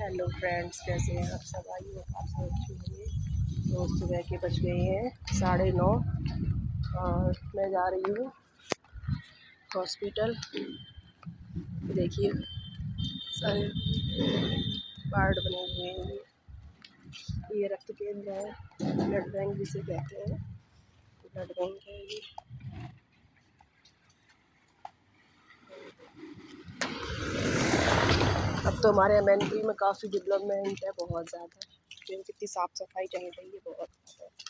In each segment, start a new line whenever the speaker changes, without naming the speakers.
Hello friends, कैसे हैं आप सब? आइए आप सब अच्छे होंगे। तो सुबह के बज गए हैं 9:30 और मैं जा रही हूँ हॉस्पिटल। देखिए सारे कार्ड बने हुए हैं। ये रक्त केंद्र है, ब्लड बैंक जिसे कहते हैं, ब्लड बैंक है ये। अब तो हमारे एमएनपी में काफ़ी डेवलपमेंट है, बहुत ज़्यादा। कितनी साफ़ सफाई चल रही है, बहुत ज़्यादा।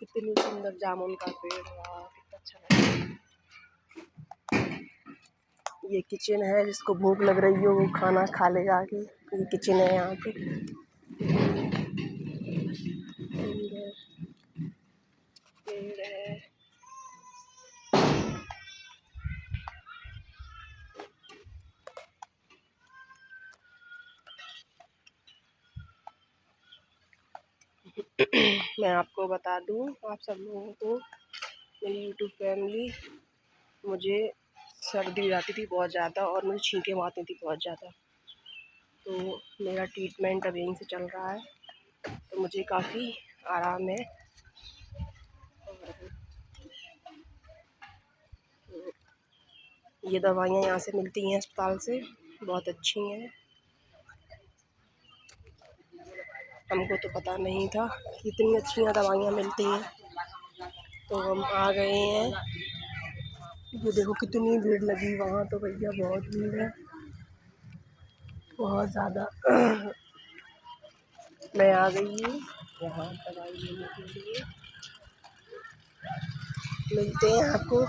कितनी सुंदर जामुन का पेड़, वाह कितना अच्छा लग रहा है। ये किचन है, जिसको भूख लग रही हो वो खाना खा ले जाके। ये किचन है यहाँ पे। पेड़ है। मैं आपको बता दूं, आप सब लोगों को, मेरी यूट्यूब फैमिली, मुझे सर्दी हो जाती थी बहुत ज़्यादा और मुझे छींकें आती थी बहुत ज़्यादा। तो मेरा ट्रीटमेंट अब यहीं से चल रहा है, तो मुझे काफ़ी आराम है। ये दवाइयाँ यहाँ से मिलती हैं अस्पताल से, बहुत अच्छी हैं। हमको तो पता नहीं था कि इतनी अच्छी दवाइयाँ मिलती हैं, तो हम आ गए हैं। ये देखो कितनी भीड़ लगी वहाँ, तो भैया बहुत भीड़ है, बहुत ज़्यादा। मैं आ गई हूँ यहाँ दवाई लेने के लिए। मिलते हैं आपको